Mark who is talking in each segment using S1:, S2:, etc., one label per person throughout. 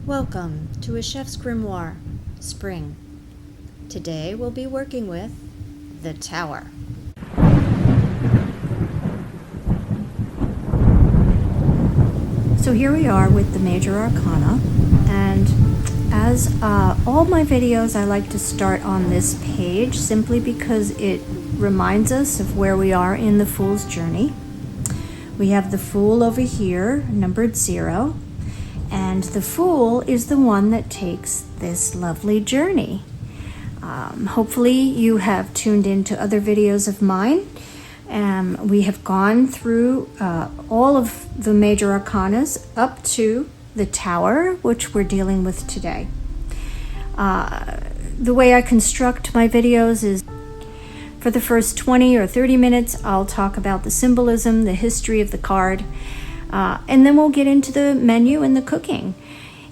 S1: Welcome to a Chef's Grimoire, Spring. Today we'll be working with the Tower. So here we are with the Major Arcana, and as all my videos I like to start on this page simply because it reminds us of where we are in the Fool's journey. We have the Fool over here, numbered 0. And the Fool is the one that takes this lovely journey. Hopefully you have tuned into other videos of mine. We have gone through all of the major arcanas up to the Tower, which we're dealing with today. The way I construct my videos is for the first 20 or 30 minutes, I'll talk about the symbolism, the history of the card, and then we'll get into the menu and the cooking.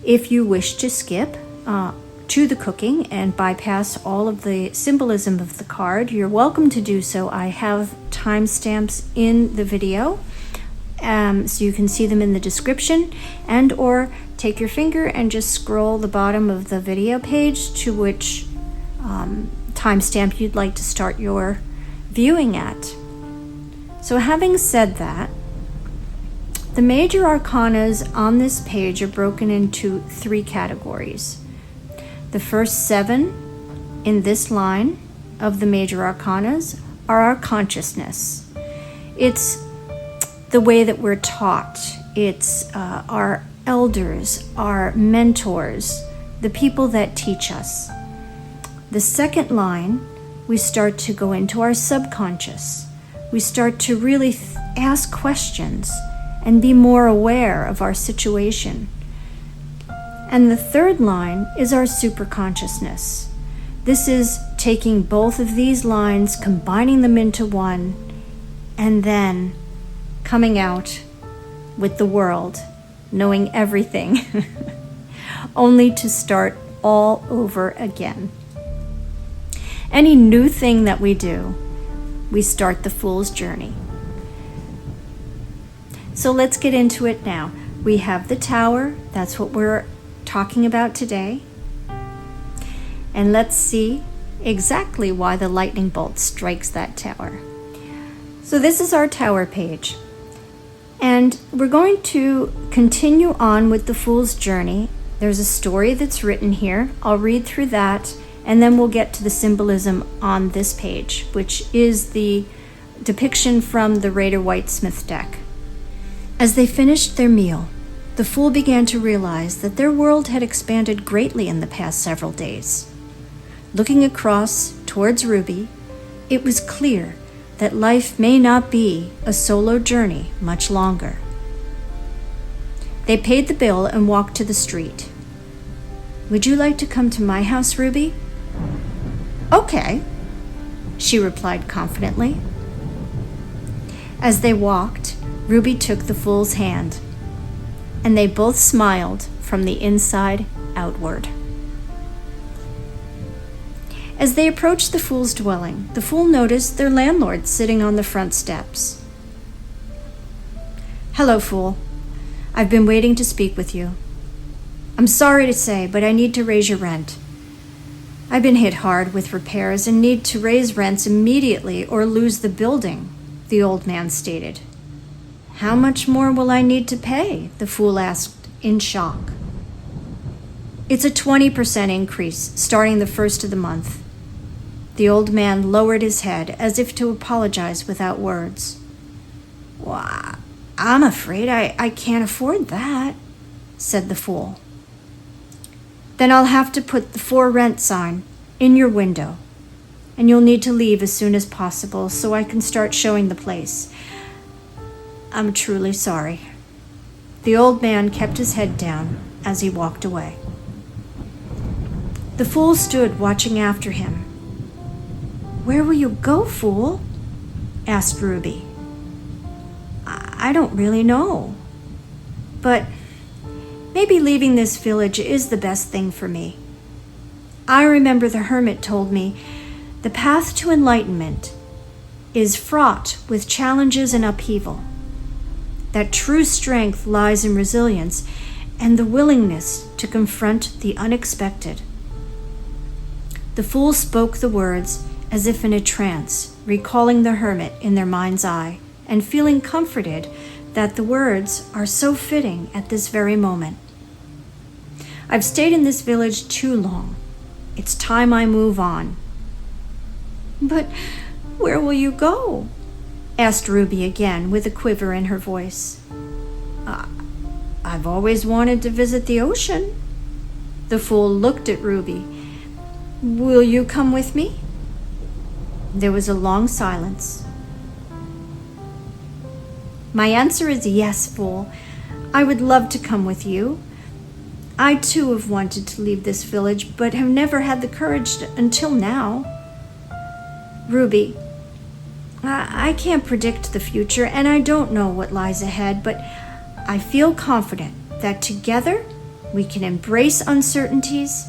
S1: If you wish to skip to the cooking and bypass all of the symbolism of the card, you're welcome to do so. I have timestamps in the video, so you can see them in the description, and or take your finger and just scroll the bottom of the video page to which timestamp you'd like to start your viewing at. So having said that, the major arcanas on this page are broken into 3 categories. The first 7 in this line of the major arcanas are our consciousness. It's the way that we're taught. It's our elders, our mentors, the people that teach us. The second line, we start to go into our subconscious. We start to really ask questions and be more aware of our situation. And the third line is our superconsciousness. This is taking both of these lines, combining them into one, and then coming out with the world, knowing everything, only to start all over again. Any new thing that we do, we start the Fool's journey. So let's get into it now. We have the Tower. That's what we're talking about today. And let's see exactly why the lightning bolt strikes that tower. So this is our Tower page. And we're going to continue on with the Fool's journey. There's a story that's written here. I'll read through that, and then we'll get to the symbolism on this page, which is the depiction from the Rider-Waite-Smith deck. As they finished their meal, the Fool began to realize that their world had expanded greatly in the past several days. Looking across towards Ruby, it was clear that life may not be a solo journey much longer. They paid the bill and walked to the street. "Would you like to come to my house, Ruby?" "Okay," she replied confidently. As they walked, Ruby took the Fool's hand, and they both smiled from the inside outward. As they approached the Fool's dwelling, the Fool noticed their landlord sitting on the front steps. "Hello, Fool. I've been waiting to speak with you. I'm sorry to say, but I need to raise your rent. I've been hit hard with repairs and need to raise rents immediately or lose the building," the old man stated. "How much more will I need to pay?" the Fool asked in shock. "It's a 20% increase starting the first of the month." The old man lowered his head as if to apologize without words. "Well, I'm afraid I can't afford that," said the Fool. "Then I'll have to put the for rent sign in your window, and you'll need to leave as soon as possible so I can start showing the place. I'm truly sorry." The old man kept his head down as he walked away. The Fool stood watching after him. "Where will you go, Fool?" asked Ruby. I don't really know, but maybe leaving this village is the best thing for me. I remember the hermit told me the path to enlightenment is fraught with challenges and upheaval, that true strength lies in resilience, and the willingness to confront the unexpected. The fool spoke the words as if in a trance, recalling the hermit in their mind's eye, and feeling comforted that the words are so fitting at this very moment. I've stayed in this village too long. It's time I move on. But where will you go? Asked Ruby again, with a quiver in her voice. I've always wanted to visit the ocean. The fool looked at Ruby. Will you come with me? There was a long silence. My answer is yes, fool. I would love to come with you. I too have wanted to leave this village, but have never had the courage until now. Ruby, I can't predict the future, and I don't know what lies ahead, but I feel confident that together we can embrace uncertainties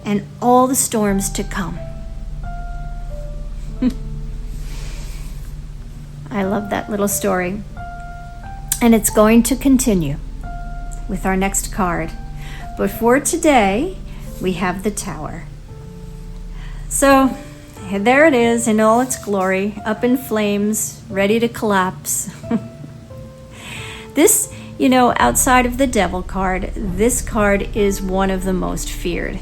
S1: and all the storms to come. I love that little story. And it's going to continue with our next card. But for today, we have the Tower. So there it is in all its glory, up in flames, ready to collapse. This, outside of the Devil card, this card is one of the most feared,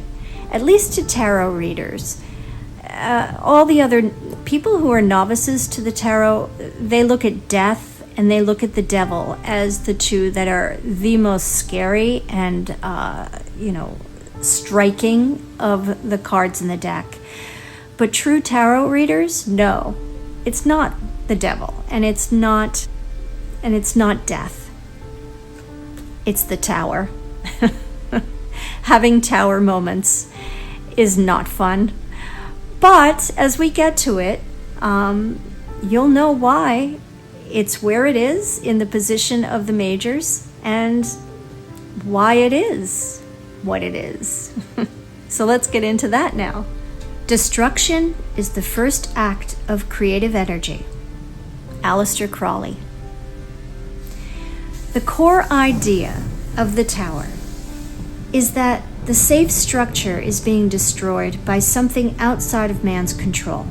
S1: at least to tarot readers. All the other people who are novices to the tarot, they look at death and they look at the devil as the two that are the most scary and, striking of the cards in the deck. But true tarot readers, no, it's not the devil, and it's not death. It's the Tower. Having tower moments is not fun. But as we get to it, you'll know why it's where it is in the position of the majors and why it is what it is. So let's get into that now. Destruction is the first act of creative energy. Aleister Crowley. The core idea of the Tower is that the safe structure is being destroyed by something outside of man's control.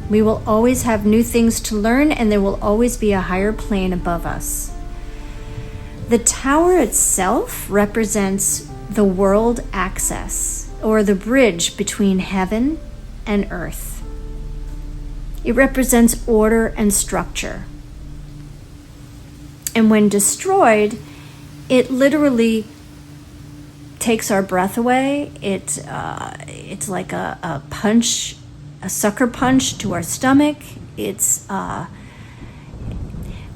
S1: We will always have new things to learn, and there will always be a higher plane above us. The Tower itself represents the world access, or the bridge between heaven and earth. It represents order and structure. And when destroyed, it literally takes our breath away. It's like a punch, a sucker punch to our stomach. It's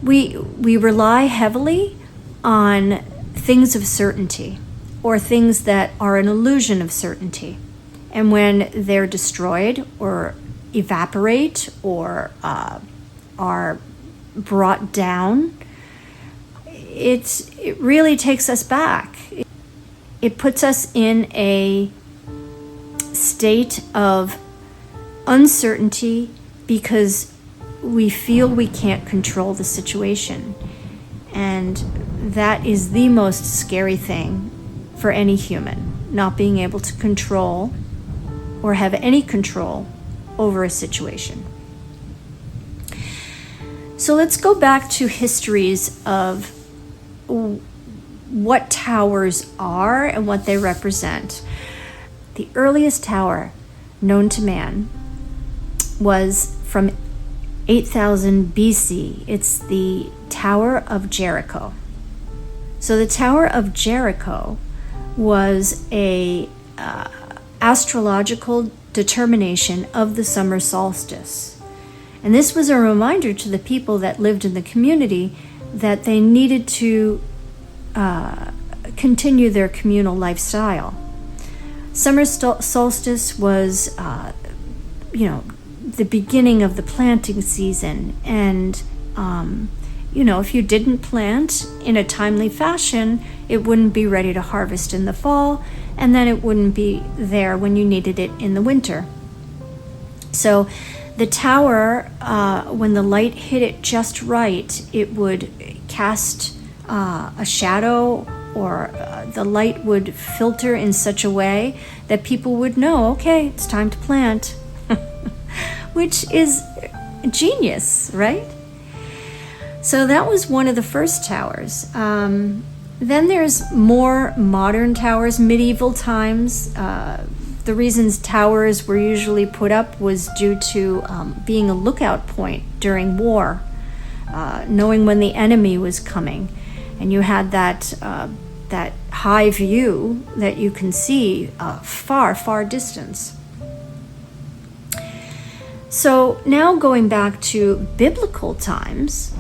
S1: we rely heavily on things of certainty, or things that are an illusion of certainty. And when they're destroyed or evaporate or are brought down, it really takes us back. It puts us in a state of uncertainty because we feel we can't control the situation. And that is the most scary thing for any human, not being able to control or have any control over a situation. So let's go back to histories of what towers are and what they represent. The earliest tower known to man was from 8000 BC. It's the Tower of Jericho. So the Tower of Jericho was a astrological determination of the summer solstice. And this was a reminder to the people that lived in the community that they needed to continue their communal lifestyle. Summer solstice was, the beginning of the planting season. And, if you didn't plant in a timely fashion, it wouldn't be ready to harvest in the fall, and then it wouldn't be there when you needed it in the winter. So the tower, when the light hit it just right, it would cast a shadow or the light would filter in such a way that people would know, okay, it's time to plant, which is genius, right? So that was one of the first towers. Then there's more modern towers, medieval times. The reasons towers were usually put up was due to being a lookout point during war, knowing when the enemy was coming. And you had that high view that you can see far, far distance. So now going back to biblical times,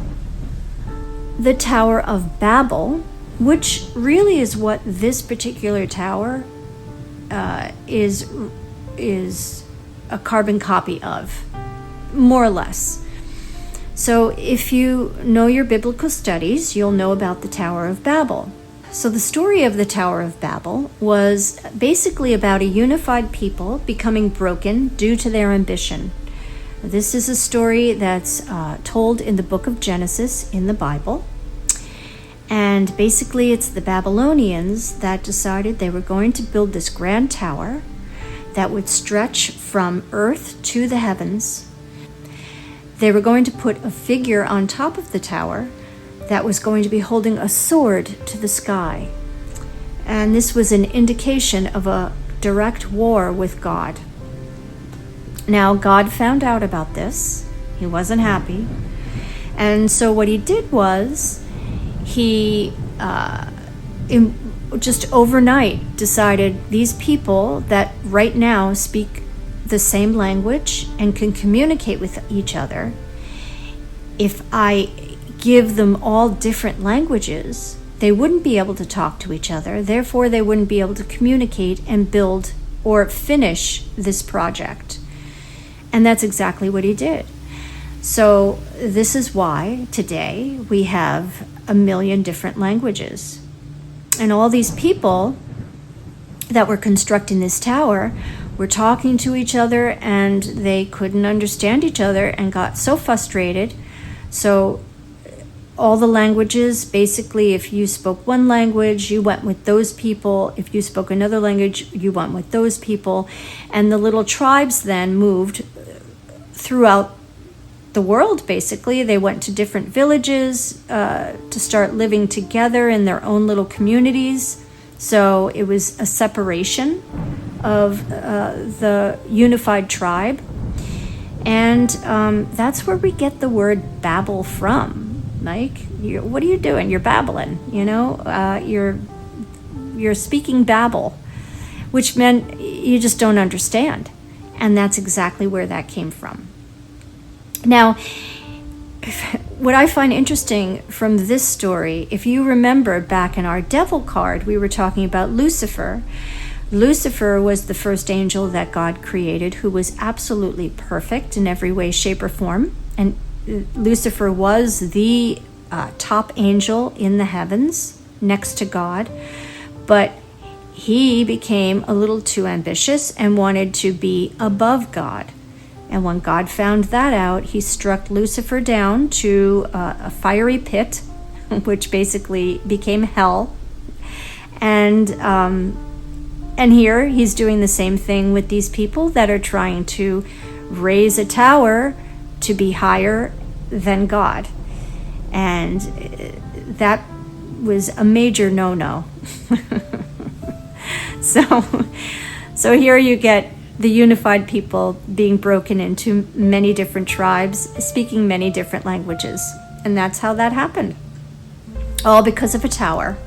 S1: the Tower of Babel, which really is what this particular tower is a carbon copy of, more or less. So if you know your biblical studies, you'll know about the Tower of Babel. So the story of the Tower of Babel was basically about a unified people becoming broken due to their ambition. This is a story that's told in the book of Genesis in the Bible. And basically it's the Babylonians that decided they were going to build this grand tower that would stretch from earth to the heavens. They were going to put a figure on top of the tower that was going to be holding a sword to the sky. And this was an indication of a direct war with God. Now, God found out about this. He wasn't happy. And so what he did was he just overnight decided these people that right now speak the same language and can communicate with each other, if I give them all different languages, they wouldn't be able to talk to each other. Therefore, they wouldn't be able to communicate and build or finish this project. And that's exactly what he did. So this is why today we have 1 million different languages. And all these people that were constructing this tower were talking to each other, and they couldn't understand each other and got so frustrated. So all the languages, basically, if you spoke one language, you went with those people. If you spoke another language, you went with those people. And the little tribes then moved throughout the world, basically. They went to different villages to start living together in their own little communities. So it was a separation of the unified tribe. And that's where we get the word Babel from. Like, what are you doing? You're babbling, you're speaking Babel, which meant you just don't understand. And that's exactly where that came from. Now, what I find interesting from this story, if you remember back in our devil card, we were talking about Lucifer. Lucifer was the first angel that God created, who was absolutely perfect in every way, shape, or form. And Lucifer was the top angel in the heavens next to God. But he became a little too ambitious and wanted to be above God. And when God found that out, he struck Lucifer down to a fiery pit, which basically became hell. And here he's doing the same thing with these people that are trying to raise a tower to be higher than God. And that was a major no-no. So here you get the unified people being broken into many different tribes, speaking many different languages. And that's how that happened. All because of a tower.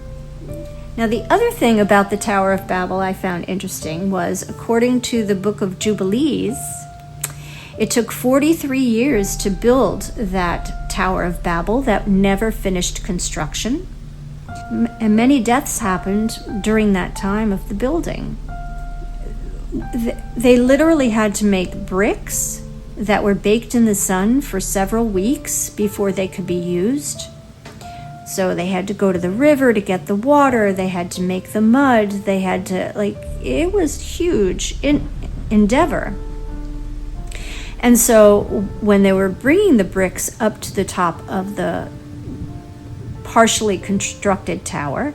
S1: Now, the other thing about the Tower of Babel I found interesting was, according to the Book of Jubilees, it took 43 years to build that Tower of Babel that never finished construction. And many deaths happened during that time of the building. They literally had to make bricks that were baked in the sun for several weeks before they could be used. So they had to go to the river to get the water. They had to make the mud. They had to, it was huge endeavor. And so when they were bringing the bricks up to the top of the partially constructed tower,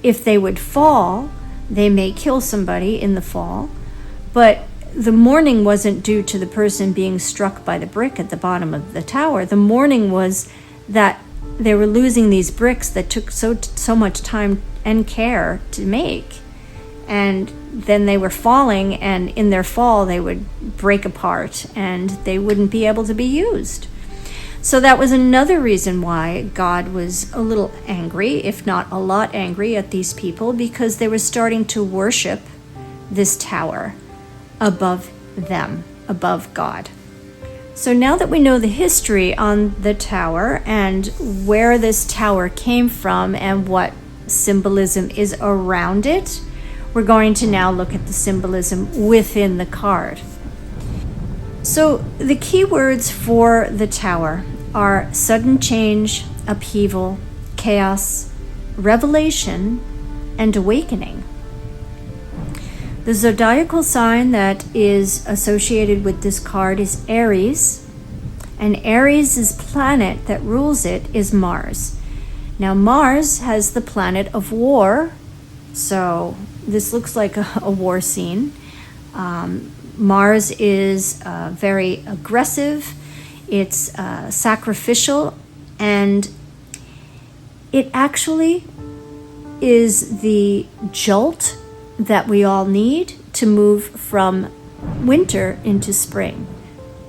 S1: if they would fall, they may kill somebody in the fall, but the mourning wasn't due to the person being struck by the brick at the bottom of the tower. The mourning was that they were losing these bricks that took so much time and care to make. And then they were falling, and in their fall they would break apart and they wouldn't be able to be used. So that was another reason why God was a little angry, if not a lot angry, at these people, because they were starting to worship this tower above them, above God. So now that we know the history on the tower and where this tower came from and what symbolism is around it, we're going to now look at the symbolism within the card. So the key words for the tower are sudden change, upheaval, chaos, revelation, and awakening. The zodiacal sign that is associated with this card is Aries, and Aries' planet that rules it is Mars. Now Mars has the planet of war, so this looks like a war scene. Mars is very aggressive, it's sacrificial, and it actually is the jolt that we all need to move from winter into spring.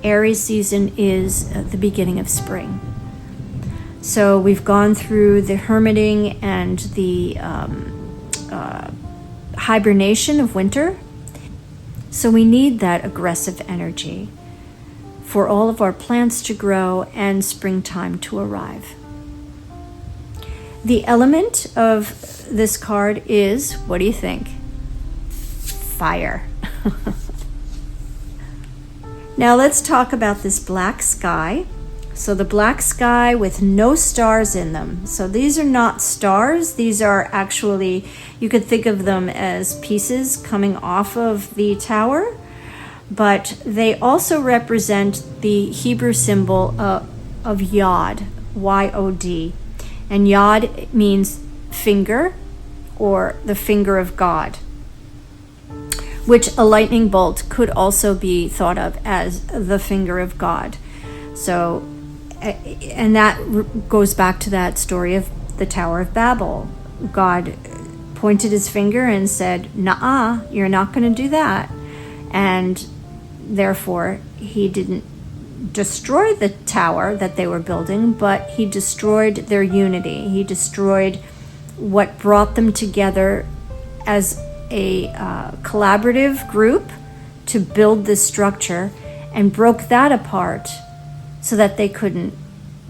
S1: Aries season is the beginning of spring. So we've gone through the hermiting and the hibernation of winter. So we need that aggressive energy for all of our plants to grow and springtime to arrive. The element of this card is, what do you think? Fire. Now let's talk about this black sky. So the black sky with no stars in them. So these are not stars. These are actually, you could think of them as pieces coming off of the tower, but they also represent the Hebrew symbol of Yod, Y-O-D. And Yod means finger, or the finger of God, which a lightning bolt could also be thought of as the finger of God. So, and that goes back to that story of the Tower of Babel. God pointed his finger and said, "Nuh-uh, you're not going to do that." And therefore, he didn't destroy the tower that they were building, but he destroyed their unity. He destroyed what brought them together as a collaborative group to build this structure, and broke that apart so that they couldn't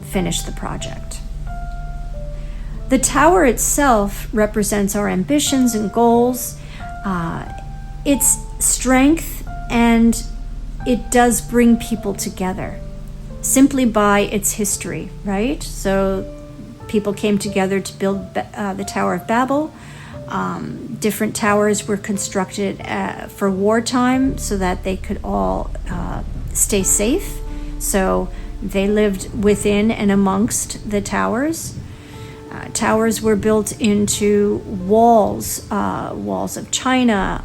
S1: finish the project. The tower itself represents our ambitions and goals, its strength, and it does bring people together simply by its history, right? So people came together to build the Tower of Babel. Different towers were constructed for wartime so that they could all stay safe. So they lived within and amongst the towers. Towers were built into walls, walls of China.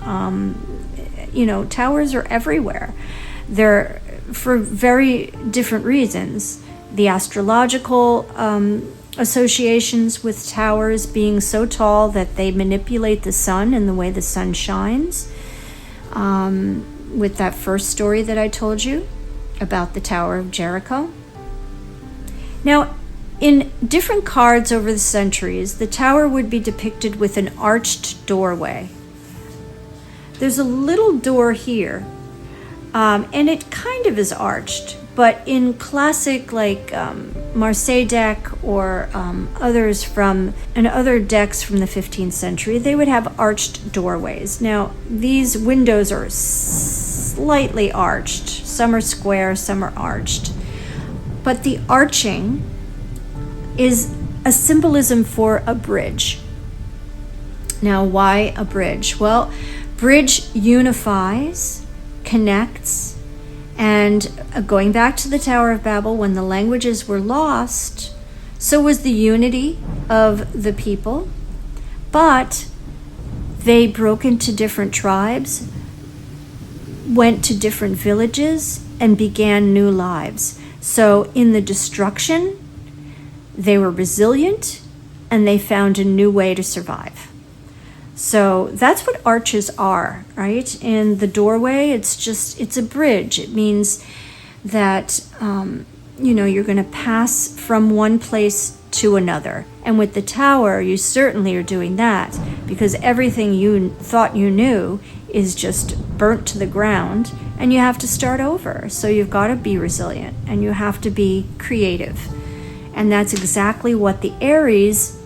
S1: Towers are everywhere. They're for very different reasons. The astrological associations with towers being so tall that they manipulate the sun and the way the sun shines. With that first story that I told you about the Tower of Jericho. Now, in different cards over the centuries, the tower would be depicted with an arched doorway. There's a little door here, and it kind of is arched, but in classic Marseille deck or others and other decks from the 15th century, they would have arched doorways. Now, these windows are slightly arched. Some are square, some are arched. But the arching is a symbolism for a bridge. Now, why a bridge? Well, bridge unifies, connects, and going back to the Tower of Babel, when the languages were lost, so was the unity of the people. But they broke into different tribes, went to different villages, and began new lives. So in the destruction, they were resilient, and they found a new way to survive. So that's what arches are, right? In the doorway, it's a bridge. It means that, you're going to pass from one place to another. And with the tower, you certainly are doing that, because everything you thought you knew is just burnt to the ground, and you have to start over. So you've got to be resilient, and you have to be creative. And that's exactly what the Aries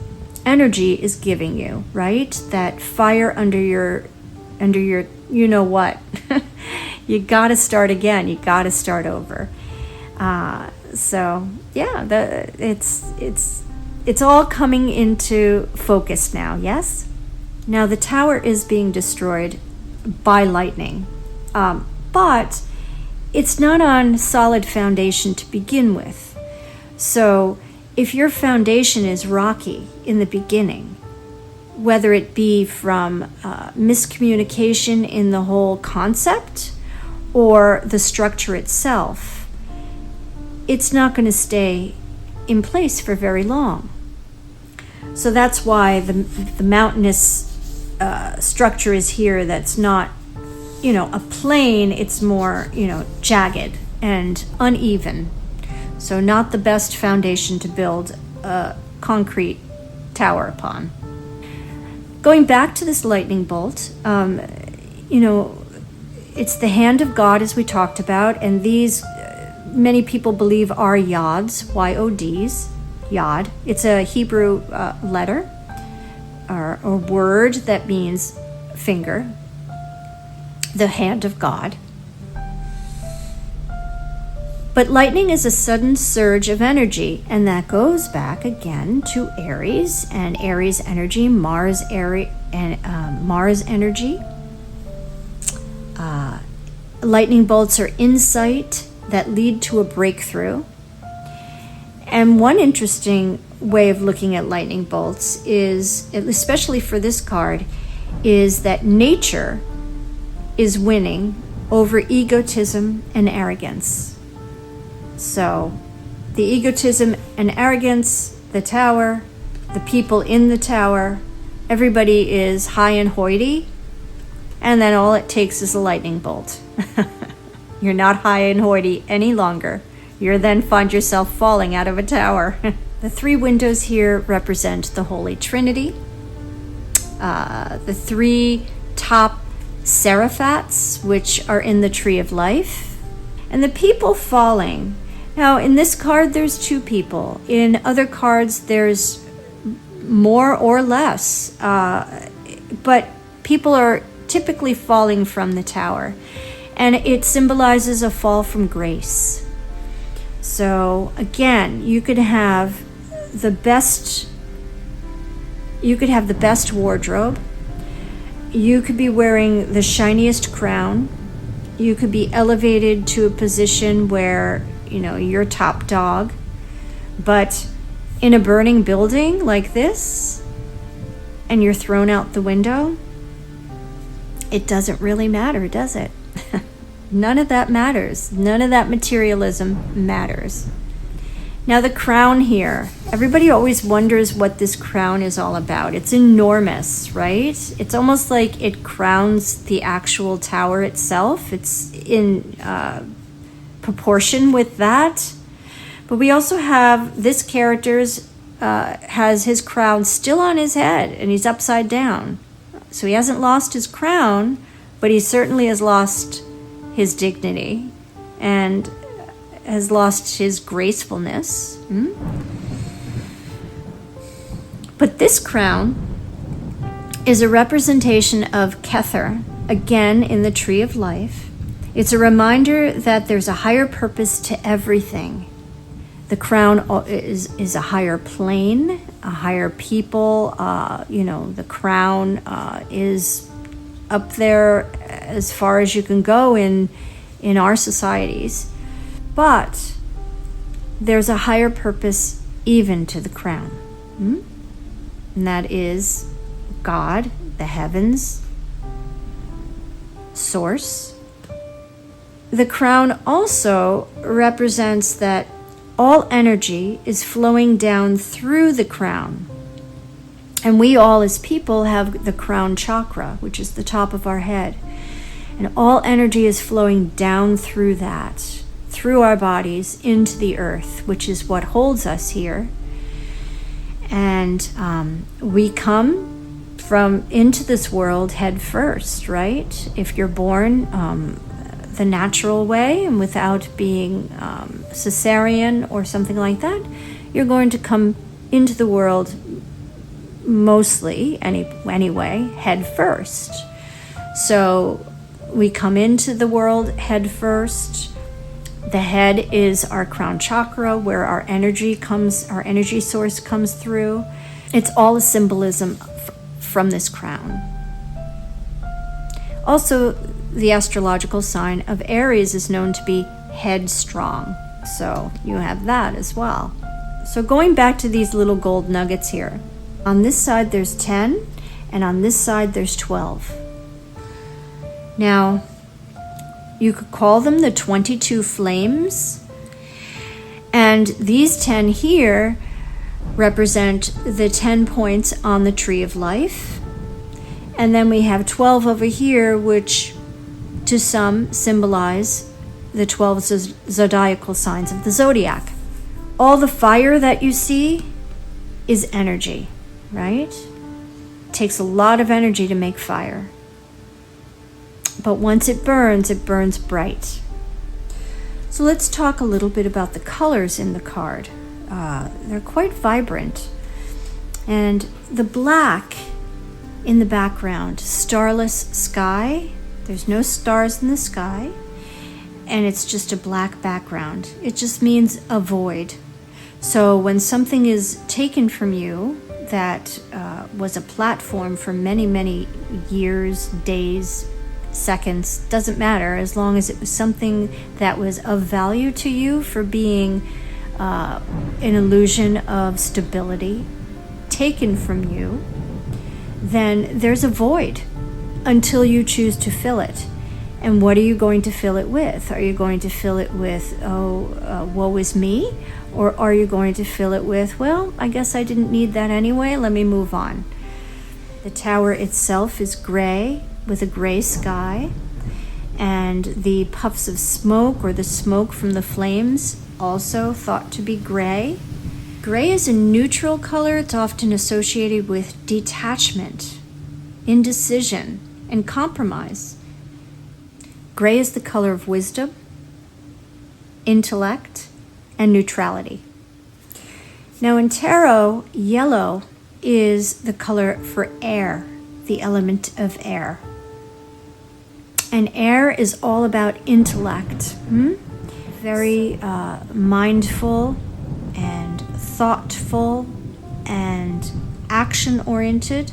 S1: energy is giving you, right? That fire under your you know what. You got to start again. You got to start over. So yeah, it's all coming into focus now. Yes. Now the tower is being destroyed by lightning, but it's not on solid foundation to begin with. So if your foundation is rocky in the beginning, whether it be from miscommunication in the whole concept or the structure itself, it's not going to stay in place for very long. So that's why the mountainous structure is here. That's not, a plane. It's more, jagged and uneven. So not the best foundation to build a concrete tower upon. Going back to this lightning bolt, it's the hand of God, as we talked about, and these many people believe are yods, Y-O-Ds, yod. It's a Hebrew letter or word that means finger, the hand of God. But lightning is a sudden surge of energy, and that goes back again to Aries and Aries energy, Mars energy. Lightning bolts are insight that lead to a breakthrough. And one interesting way of looking at lightning bolts is, especially for this card, is that nature is winning over egotism and arrogance. So the egotism and arrogance, the tower, the people in the tower, everybody is high and hoity, and then all it takes is a lightning bolt. You're not high and hoity any longer. You then find yourself falling out of a tower. The three windows here represent the Holy Trinity, the three top seraphats, which are in the Tree of Life, and the people falling. Now, in this card, there's two people. In other cards, there's more or less, but people are typically falling from the tower, and it symbolizes a fall from grace. So again, you could have the best wardrobe. You could be wearing the shiniest crown. You could be elevated to a position where, you're top dog. But in a burning building like this, and you're thrown out the window, it doesn't really matter, does it? None of that matters. None of that materialism matters. Now the crown here, everybody always wonders what this crown is all about. It's enormous, right? It's almost like it crowns the actual tower itself. It's in proportion with that. But we also have this character's has his crown still on his head, and he's upside down. So he hasn't lost his crown, but he certainly has lost his dignity and has lost his gracefulness. But this crown is a representation of Kether, again in the Tree of Life. It's a reminder that there's a higher purpose to everything. The crown is a higher plane, a higher people. The crown is up there as far as you can go in our societies. But there's a higher purpose even to the crown. And that is God, the heavens, source. The crown also represents that all energy is flowing down through the crown. And we all as people have the crown chakra, which is the top of our head. And all energy is flowing down through that, through our bodies into the earth, which is what holds us here. And we come from into this world head first, right? If you're born the natural way and without being cesarean or something like that, you're going to come into the world mostly anyway head first. So we come into the world head first. The head is our crown chakra, where our energy source comes through. It's all a symbolism from this crown. Also, the astrological sign of Aries is known to be headstrong. So you have that as well. So going back to these little gold nuggets here. On this side there's 10, and on this side there's 12. Now, you could call them the 22 flames. And these 10 here represent the 10 points on the tree of life. And then we have 12 over here, which to some symbolize the 12 zodiacal signs of the zodiac. All the fire that you see is energy, right? It takes a lot of energy to make fire. But once it burns bright. So let's talk a little bit about the colors in the card. They're quite vibrant. And the black in the background, starless sky. There's no stars in the sky. And it's just a black background. It just means a void. So when something is taken from you that was a platform for many, many years, days, seconds, doesn't matter, as long as it was something that was of value to you for being an illusion of stability taken from you, then there's a void until you choose to fill it. And what are you going to fill it with? Are you going to fill it with, woe is me? Or are you going to fill it with, well, I guess I didn't need that anyway, let me move on. The tower itself is gray with a gray sky, and the puffs of smoke or the smoke from the flames also thought to be gray. Gray is a neutral color. It's often associated with detachment, indecision, and compromise. Gray is the color of wisdom, intellect, and neutrality. Now in tarot, yellow is the color for air, the element of air. And air is all about intellect. Very mindful and thoughtful and action-oriented.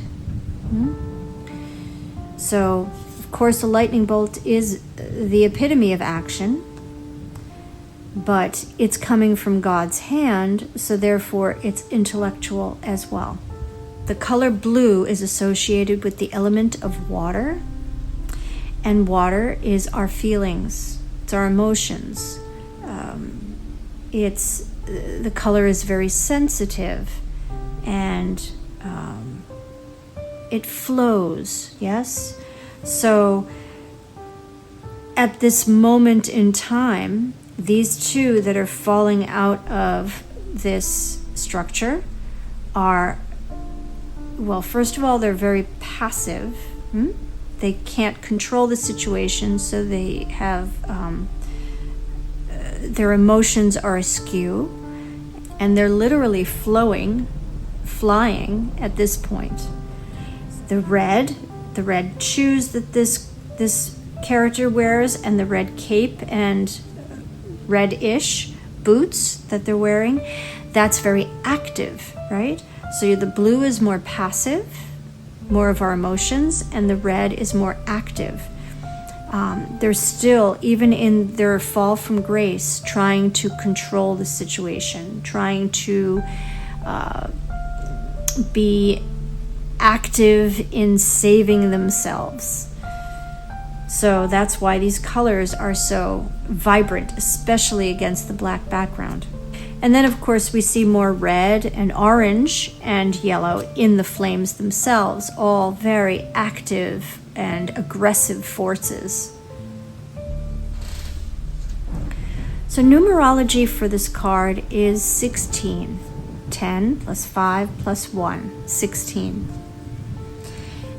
S1: So, of course, a lightning bolt is the epitome of action, but it's coming from God's hand, so therefore it's intellectual as well. The color blue is associated with the element of water, and water is our feelings, it's our emotions. The color is very sensitive, and it flows, yes? So at this moment in time, these two that are falling out of this structure are, well, first of all, they're very passive. They can't control the situation, so they have their emotions are askew, and they're literally flying at this point. The red shoes that this character wears, and the red cape and red-ish boots that they're wearing, that's very active, right? So the blue is more passive, more of our emotions, and the red is more active. They're still, even in their fall from grace, trying to control the situation, trying to be active active in saving themselves. So that's why these colors are so vibrant, especially against the black background. And then, of course, we see more red and orange and yellow in the flames themselves, all very active and aggressive forces. So numerology for this card is 16. 10 plus 5 plus 1, 16.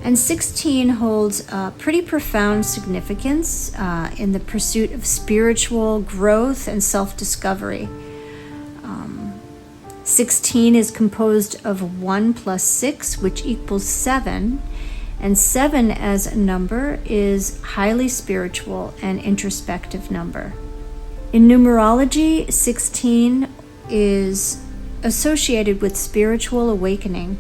S1: And 16 holds a pretty profound significance in the pursuit of spiritual growth and self-discovery. 16 is composed of 1 plus 6, which equals 7. And 7 as a number is highly spiritual and introspective number. In numerology, 16 is associated with spiritual awakening.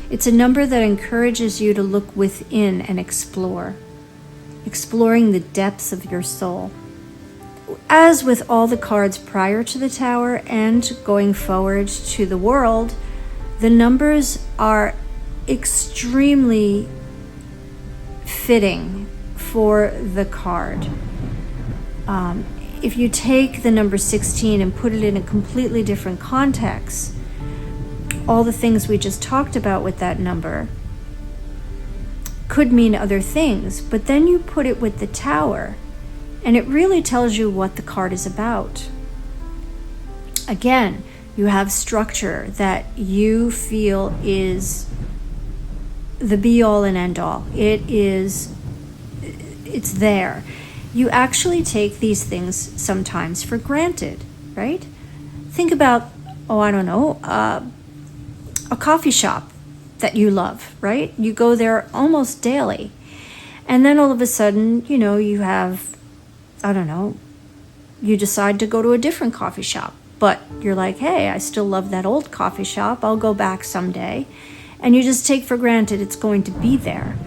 S1: It's a number that encourages you to look within and explore, exploring the depths of your soul. As with all the cards prior to the Tower and going forward to the world, the numbers are extremely fitting for the card. If you take the number 16 and put it in a completely different context, all the things we just talked about with that number could mean other things, but then you put it with the Tower, and it really tells you what the card is about. Again, you have structure that you feel is the be-all and end-all. It's there. You actually take these things sometimes for granted, right? Think about, a coffee shop that you love, right? You go there almost daily. And then all of a sudden, you have, you decide to go to a different coffee shop. But you're like, hey, I still love that old coffee shop. I'll go back someday. And you just take for granted it's going to be there.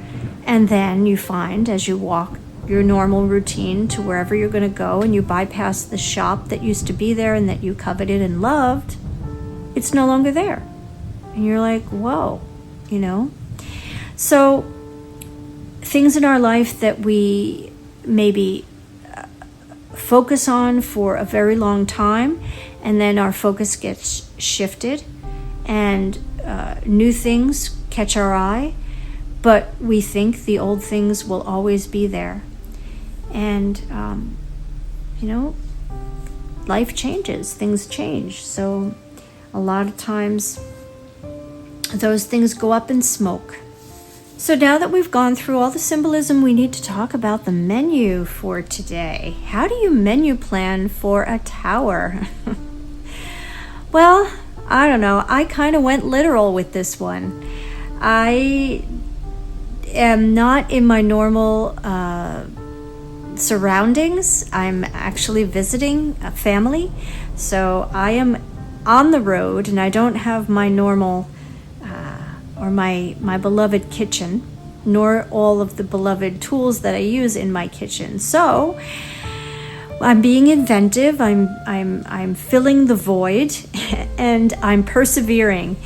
S1: And then you find as you walk your normal routine to wherever you're going to go and you bypass the shop that used to be there and that you coveted and loved, it's no longer there. And you're like, whoa, So things in our life that we maybe focus on for a very long time, and then our focus gets shifted and new things catch our eye, but we think the old things will always be there. And, life changes, things change. So a lot of times those things go up in smoke. So now that we've gone through all the symbolism, we need to talk about the menu for today. How do you menu plan for a tower? Well, I don't know. I kind of went literal with this one. I am not in my normal surroundings. I'm actually visiting a family. So I am on the road and I don't have my normal or my beloved kitchen, nor all of the beloved tools that I use in my kitchen. So I'm being inventive. I'm filling the void, and I'm persevering.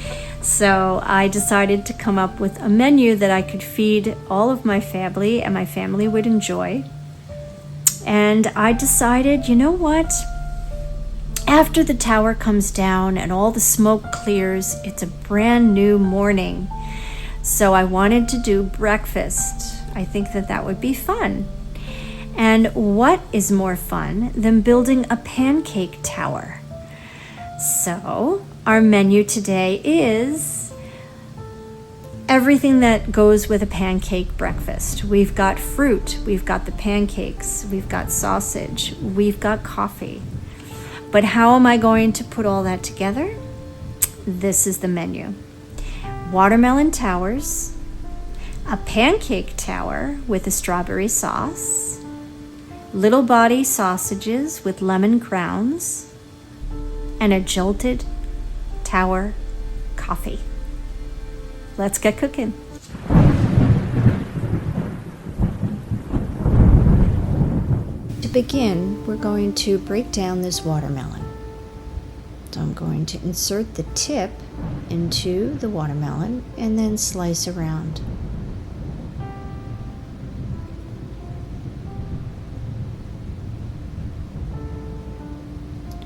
S1: So I decided to come up with a menu that I could feed all of my family, and my family would enjoy. And I decided, you know what? After the tower comes down and all the smoke clears, it's a brand new morning. So I wanted to do breakfast. I think that would be fun. And what is more fun than building a pancake tower? So our menu today is everything that goes with a pancake breakfast. We've got fruit, we've got the pancakes, we've got sausage, we've got coffee. But how am I going to put all that together? This is the menu. Watermelon towers, a pancake tower with a strawberry sauce, little body sausages with lemon crowns, and a Jolted tower coffee. Let's get cooking. To begin, we're going to break down this watermelon. So I'm going to insert the tip into the watermelon and then slice around.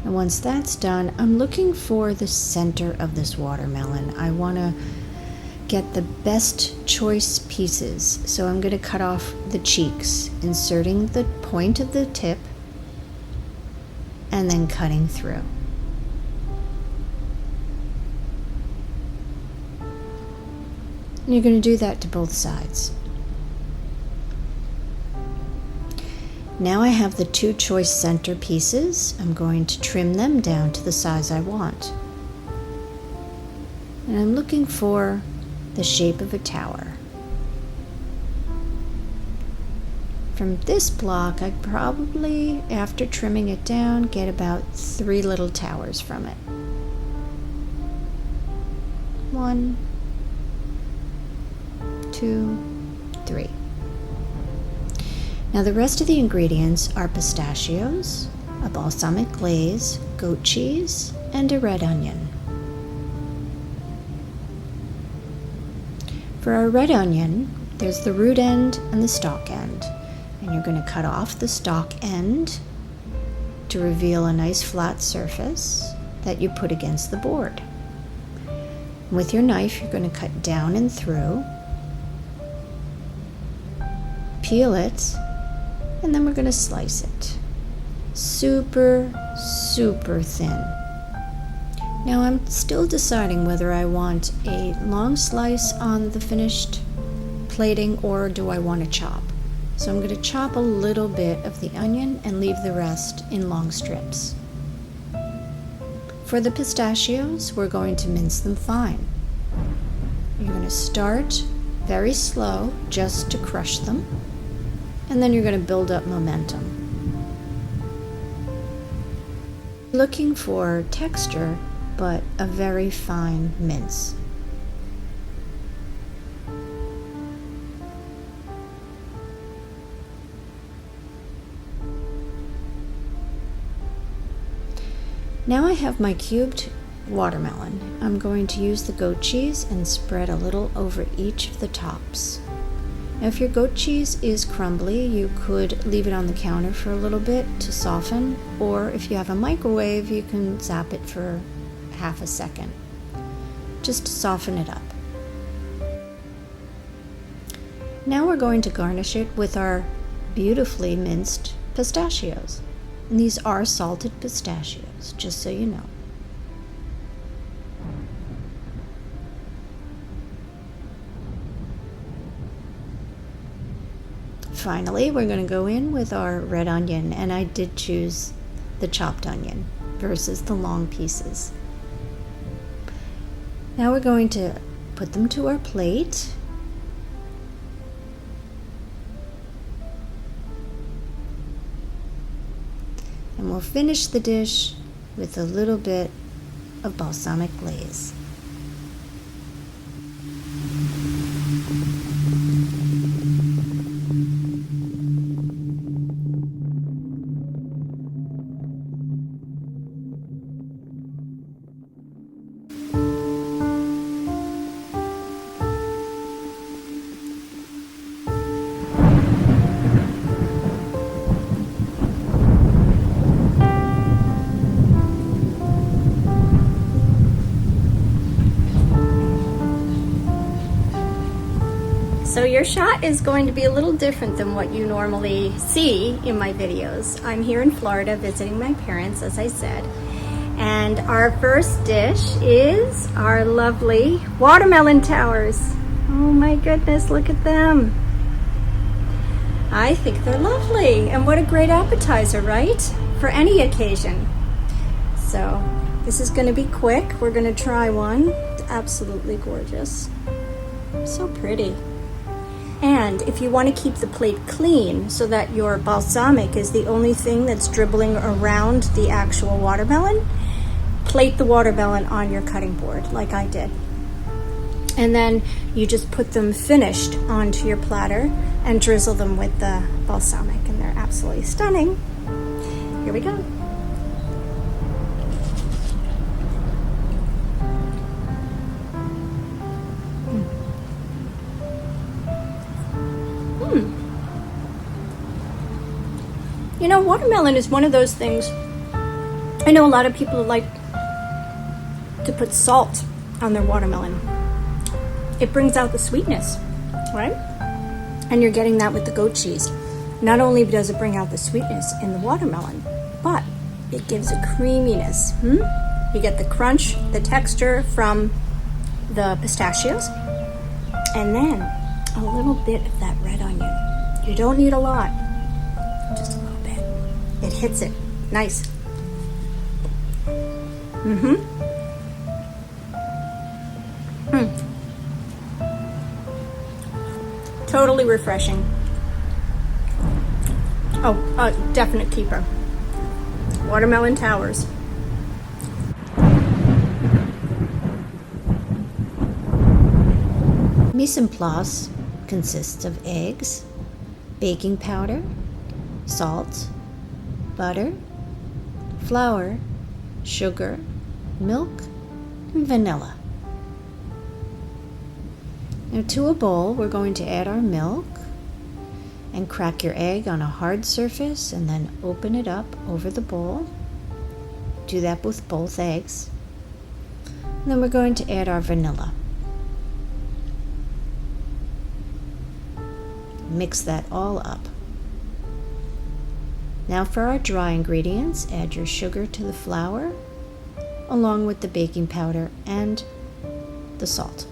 S1: And once that's done, I'm looking for the center of this watermelon. I want to get the best choice pieces. So I'm going to cut off the cheeks, inserting the point of the tip and then cutting through. And you're going to do that to both sides. Now I have the two choice center pieces. I'm going to trim them down to the size I want. And I'm looking for the shape of a tower. From this block, I probably, after trimming it down, get about 3 little towers from it. 1, 2, 3. Now the rest of the ingredients are pistachios, a balsamic glaze, goat cheese, and a red onion. For our red onion, there's the root end and the stalk end. And you're going to cut off the stalk end to reveal a nice flat surface that you put against the board. With your knife, you're going to cut down and through, peel it, and then we're going to slice it. Super, super thin. Now I'm still deciding whether I want a long slice on the finished plating or do I want to chop. So I'm going to chop a little bit of the onion and leave the rest in long strips. For the pistachios, we're going to mince them fine. You're going to start very slow just to crush them, and then you're going to build up momentum. Looking for texture, but a very fine mince. Now I have my cubed watermelon. I'm going to use the goat cheese and spread a little over each of the tops. Now if your goat cheese is crumbly, you could leave it on the counter for a little bit to soften, or if you have a microwave, you can zap it for half a second, just to soften it up. Now we're going to garnish it with our beautifully minced pistachios. And these are salted pistachios, just so you know. Finally, we're going to go in with our red onion, and I did choose the chopped onion versus the long pieces. Now we're going to put them to our plate. And we'll finish the dish with a little bit of balsamic glaze.
S2: So your shot is going to be a little different than what you normally see in my videos. I'm here in Florida visiting my parents, as I said. And our first dish is our lovely watermelon towers. Oh my goodness, look at them. I think they're lovely. And what a great appetizer, right? For any occasion. So this is going to be quick. We're going to try one. It's absolutely gorgeous. So pretty. And if you want to keep the plate clean so that your balsamic is the only thing that's dribbling around the actual watermelon, plate the watermelon on your cutting board like I did. And then you just put them finished onto your platter and drizzle them with the balsamic, and they're absolutely stunning. Here we go. You know, watermelon is one of those things. I know a lot of people like to put salt on their watermelon. It brings out the sweetness, right? And you're getting that with the goat cheese. Not only does it bring out the sweetness in the watermelon, but it gives a creaminess. You get the crunch, the texture from the pistachios, and then a little bit of that red onion. You don't need a lot, just a little bit. It hits it. Nice. Totally refreshing. Oh, definite keeper. Watermelon Towers.
S1: Mise en place consists of eggs, baking powder, salt, butter, flour, sugar, milk, and vanilla. Now to a bowl, we're going to add our milk and crack your egg on a hard surface and then open it up over the bowl. Do that with both eggs. And then we're going to add our vanilla. Mix that all up. Now for our dry ingredients, add your sugar to the flour along with the baking powder and the salt.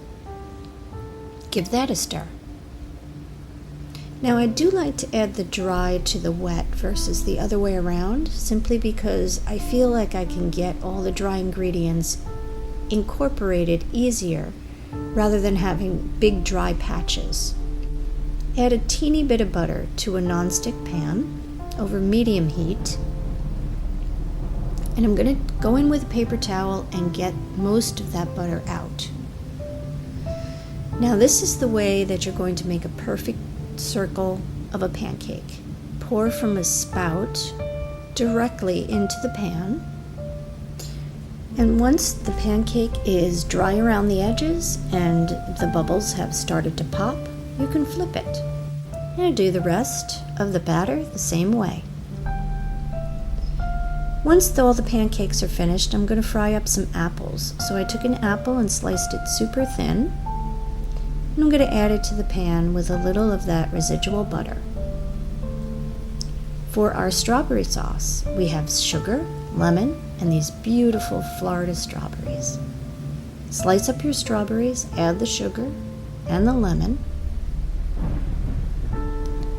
S1: Give that a stir. Now I do like to add the dry to the wet versus the other way around, simply because I feel like I can get all the dry ingredients incorporated easier rather than having big dry patches. Add a teeny bit of butter to a nonstick pan over medium heat, and I'm going to go in with a paper towel and get most of that butter out. Now this is the way that you're going to make a perfect circle of a pancake. Pour from a spout directly into the pan, and once the pancake is dry around the edges and the bubbles have started to pop, you can flip it. And do the rest of the batter the same way. Once all the pancakes are finished, I'm going to fry up some apples. So I took an apple and sliced it super thin. And I'm going to add it to the pan with a little of that residual butter. For our strawberry sauce, we have sugar, lemon, and these beautiful Florida strawberries. Slice up your strawberries, add the sugar and the lemon,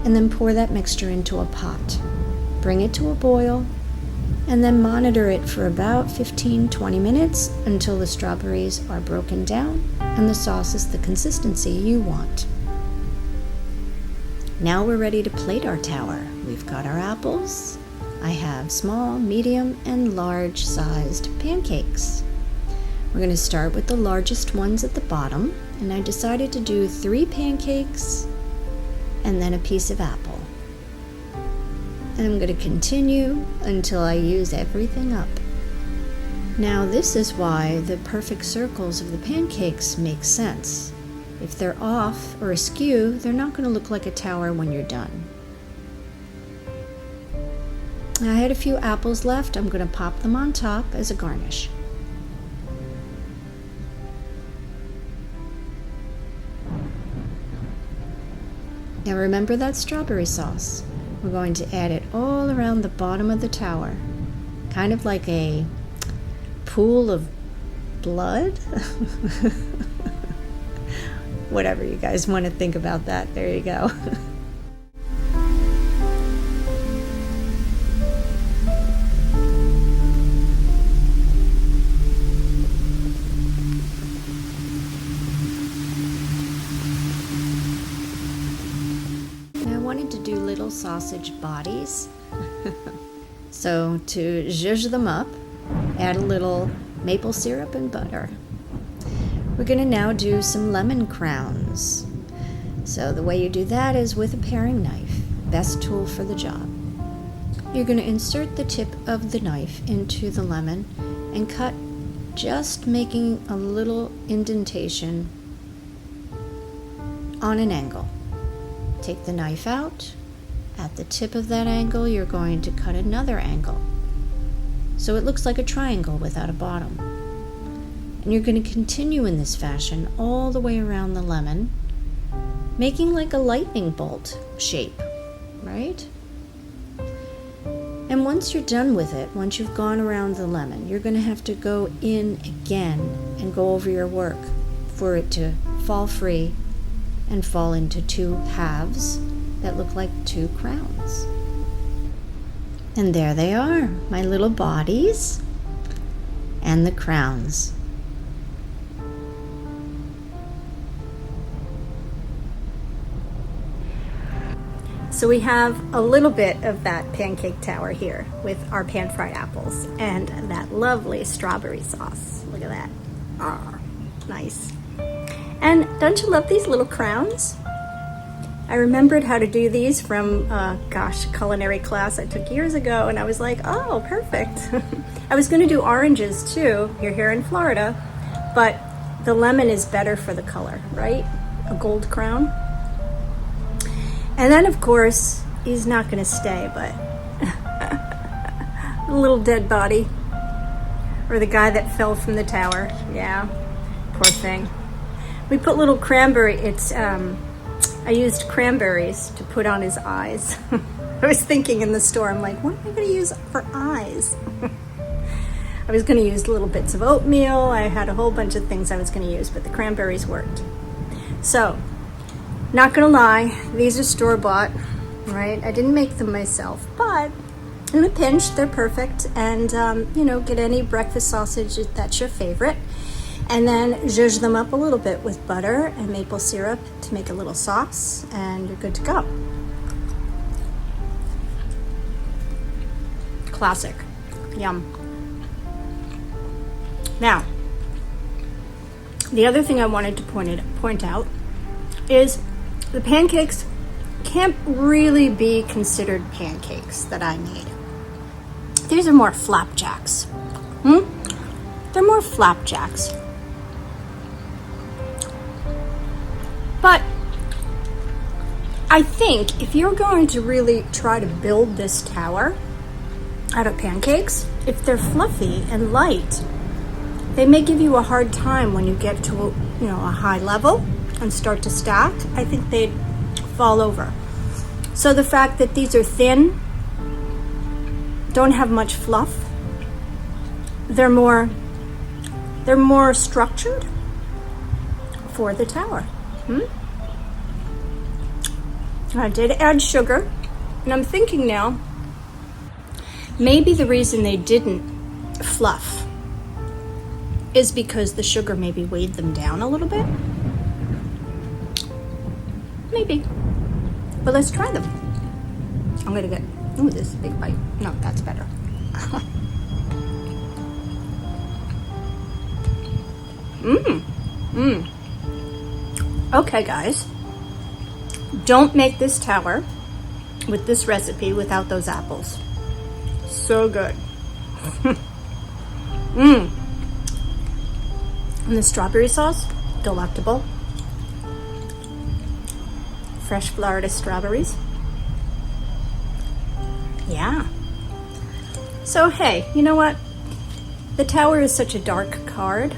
S1: and then pour that mixture into a pot. Bring it to a boil, and then monitor it for about 15-20 minutes until the strawberries are broken down and the sauce is the consistency you want. Now we're ready to plate our tower. We've got our apples. I have small, medium, and large sized pancakes. We're going to start with the largest ones at the bottom, and I decided to do 3 pancakes and then a piece of apple. And I'm going to continue until I use everything up. Now this is why the perfect circles of the pancakes make sense. If they're off or askew, they're not going to look like a tower when you're done. I had a few apples left. I'm going to pop them on top as a garnish. Now remember that strawberry sauce. We're going to add it all around the bottom of the tower, kind of like a pool of blood. Whatever you guys want to think about that, there you go. To do little sausage bodies. So to zhuzh them up, add a little maple syrup and butter. We're going to now do some lemon crowns. So the way you do that is with a paring knife, best tool for the job. You're going to insert the tip of the knife into the lemon and cut, just making a little indentation on an angle. Take the knife out, At the tip of that angle, you're going to cut another angle. So it looks like a triangle without a bottom. And you're going to continue in this fashion all the way around the lemon, making like a lightning bolt shape, right? And once you're done with it, once you've gone around the lemon, you're going to have to go in again and go over your work for it to fall free and fall into two halves that look like two crowns. And there they are, my little bodies and the crowns.
S2: So we have a little bit of that pancake tower here with our pan-fried apples and that lovely strawberry sauce. Look at that. Ah, nice. And don't you love these little crowns? I remembered how to do these from, culinary class I took years ago, and I was like, oh, perfect. I was going to do oranges too. You're here in Florida, but the lemon is better for the color, right? A gold crown. And then, of course, he's not going to stay, but a little dead body. Or the guy that fell from the tower. Yeah, poor thing. We put little cranberry, I used cranberries to put on his eyes. I was thinking in the store, I'm like, what am I going to use for eyes? I was going to use little bits of oatmeal. I had a whole bunch of things I was going to use, but the cranberries worked. So, not gonna lie, these are store-bought, right? I didn't make them myself, but in a pinch, they're perfect. And, get any breakfast sausage that's your favorite. And then zhuzh them up a little bit with butter and maple syrup to make a little sauce, and you're good to go. Classic. Yum. Now, the other thing I wanted to point out is the pancakes can't really be considered pancakes that I made. These are more flapjacks. They're more flapjacks. But I think if you're going to really try to build this tower out of pancakes, if they're fluffy and light, they may give you a hard time when you get to a high level and start to stack. I think they'd fall over. So the fact that these are thin, don't have much fluff, they're more structured for the tower. I did add sugar, and I'm thinking now, maybe the reason they didn't fluff is because the sugar maybe weighed them down a little bit. Maybe. But let's try them. I'm gonna get, this big bite. No, that's better. Okay, guys. Don't make this tower with this recipe without those apples. So good. And the strawberry sauce, delectable. Fresh Florida strawberries. Yeah. So hey, you know what? The tower is such a dark card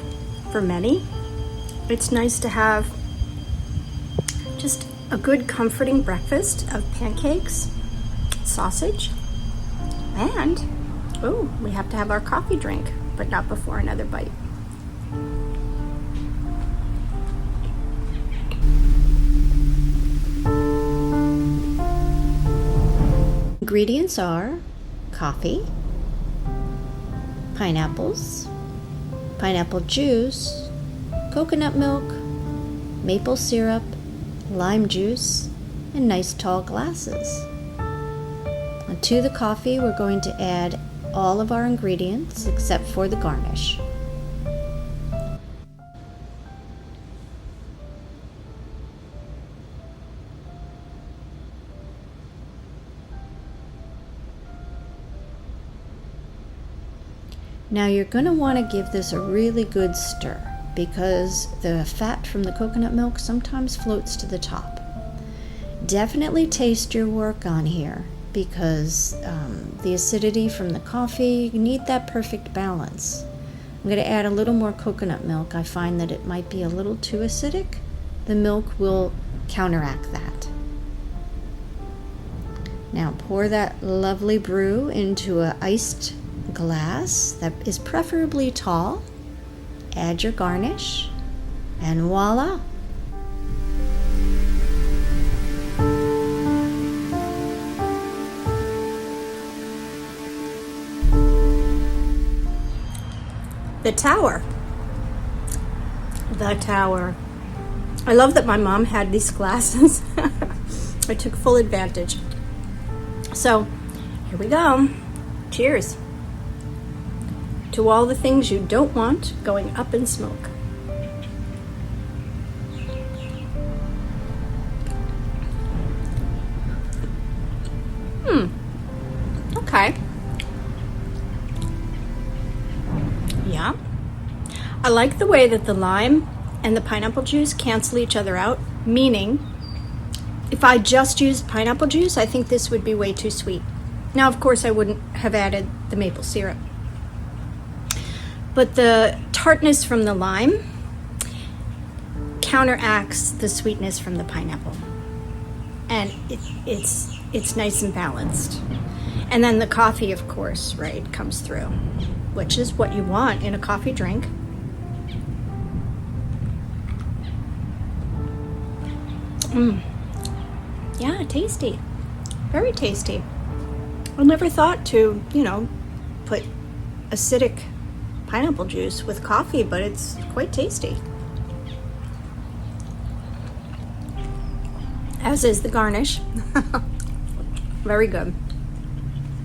S2: for many. It's nice to have just a good comforting breakfast of pancakes, sausage, and we have to have our coffee drink, but not before another bite.
S1: Ingredients are coffee, pineapples, pineapple juice, coconut milk, maple syrup, lime juice, and nice tall glasses. And to the coffee, we're going to add all of our ingredients except for the garnish. Now you're going to want to give this a really good stir because the fat from the coconut milk sometimes floats to the top. Definitely taste your work on here, because the acidity from the coffee, you need that perfect balance. I'm going to add a little more coconut milk. I find that it might be a little too acidic. The milk will counteract that. Now pour that lovely brew into an iced glass that is preferably tall. Add your garnish, and voila!
S2: The Tower. The Tower. I love that my mom had these glasses. I took full advantage. So, here we go. Cheers. To all the things you don't want going up in smoke. Okay. Yeah. I like the way that the lime and the pineapple juice cancel each other out, meaning if I just used pineapple juice, I think this would be way too sweet. Now, of course, I wouldn't have added the maple syrup. But the tartness from the lime counteracts the sweetness from the pineapple. And it's nice and balanced. And then the coffee, of course, right, comes through, which is what you want in a coffee drink. Yeah, tasty. Very tasty. I never thought to, put acidic pineapple juice with coffee, but it's quite tasty. As is the garnish. Very good.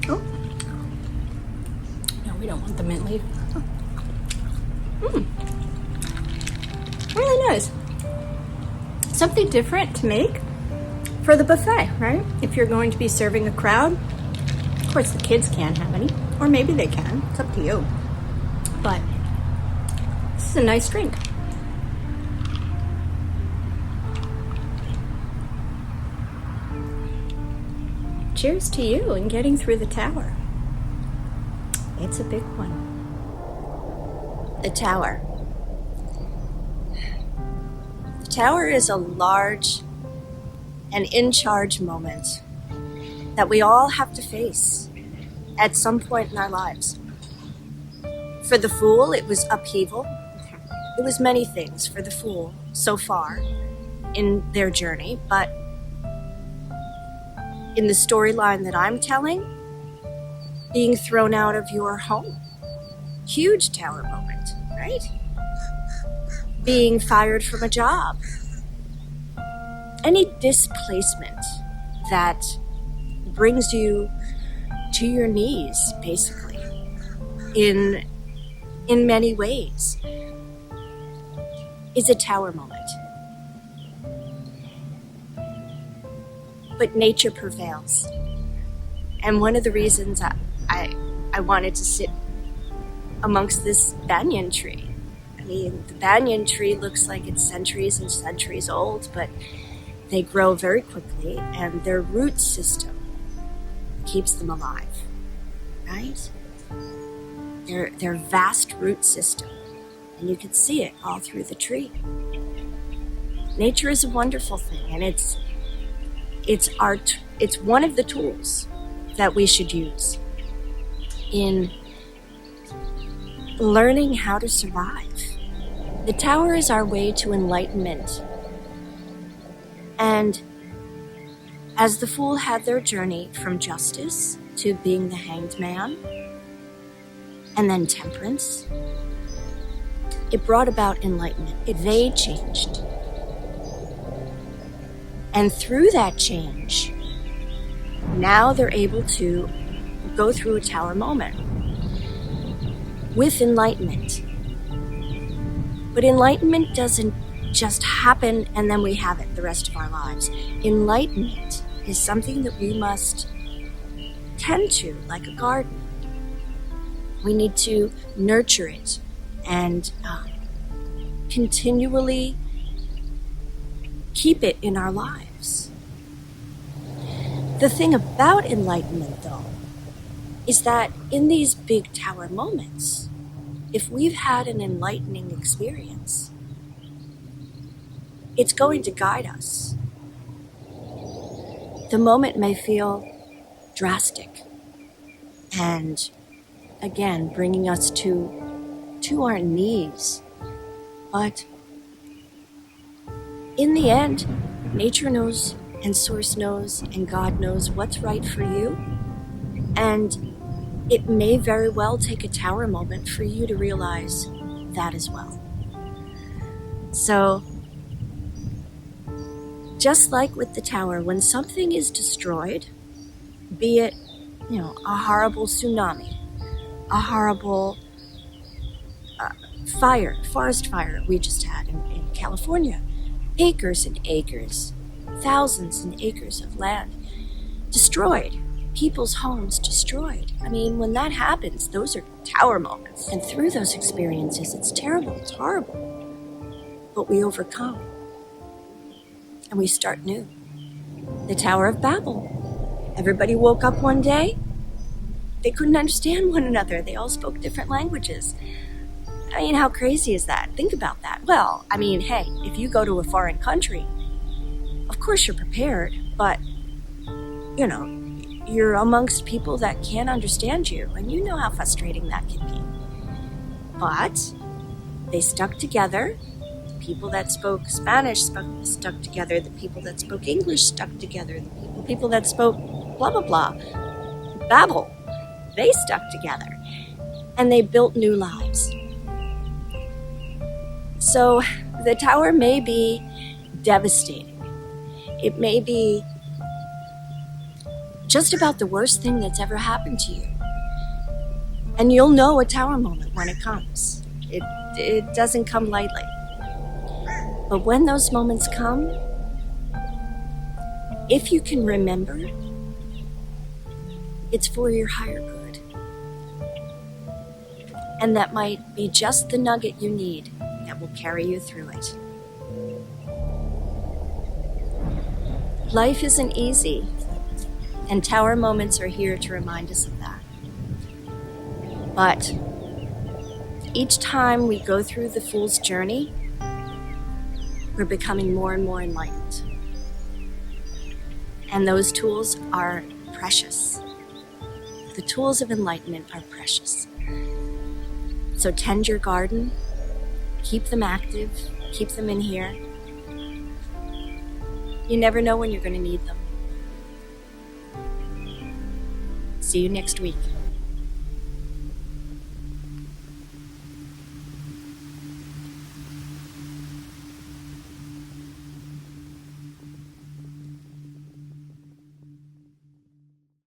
S2: Oh. No, we don't want the mint leaf. Really nice. Something different to make for the buffet, right? If you're going to be serving a crowd. Of course, the kids can't have any, or maybe they can. It's up to you. But this is a nice drink. Cheers to you and getting through the tower. It's a big one.
S3: The Tower. The Tower is a large and in-charge moment that we all have to face at some point in our lives. For the Fool, it was upheaval. It was many things for the Fool so far in their journey, but in the storyline that I'm telling, being thrown out of your home. Huge Tower moment, right? Being fired from a job. Any displacement that brings you to your knees, basically, in many ways, is a Tower moment. But nature prevails. And one of the reasons I wanted to sit amongst this banyan tree. I mean, the banyan tree looks like it's centuries and centuries old, but they grow very quickly, and their root system keeps them alive, right? Their vast root system, and you can see it all through the tree. Nature is a wonderful thing, and it's one of the tools that we should use in learning how to survive. The Tower is our way to enlightenment. And as the Fool had their journey from justice to being the hanged man, and then temperance, it brought about enlightenment. They changed. And through that change, now they're able to go through a Tower moment with enlightenment. But enlightenment doesn't just happen and then we have it the rest of our lives. Enlightenment is something that we must tend to, like a garden. We need to nurture it and continually keep it in our lives. The thing about enlightenment, though, is that in these big tower moments, if we've had an enlightening experience, it's going to guide us. The moment may feel drastic and, again, bringing us to our knees. But in the end, nature knows and Source knows and God knows what's right for you. And it may very well take a tower moment for you to realize that as well. So, just like with the tower, when something is destroyed, be it, a horrible tsunami, a horrible forest fire we just had in California, acres and acres, thousands and acres of land destroyed, people's homes destroyed. I mean, when that happens, those are tower moments. And through those experiences, it's terrible, it's horrible. But we overcome. And we start new. The Tower of Babel. Everybody woke up one day. They couldn't understand one another. They all spoke different languages. I mean, how crazy is that? Think about that. Well, I mean, hey, if you go to a foreign country, of course you're prepared, but, you're amongst people that can't understand you, and you know how frustrating that can be. But they stuck together. The people that spoke Spanish stuck together. The people that spoke English stuck together. The people that spoke blah, blah, blah, Babel, they stuck together. And they built new lives. So the tower may be devastating. It may be just about the worst thing that's ever happened to you. And you'll know a tower moment when it comes. It doesn't come lightly. But when those moments come, if you can remember, it's for your higher good. And that might be just the nugget you need that will carry you through it. Life isn't easy. And tower moments are here to remind us of that. But each time we go through the Fool's journey, we're becoming more and more enlightened. And those tools are precious. The tools of enlightenment are precious. So tend your garden, keep them active, keep them in here. You never know when you're going to need them. See you next week.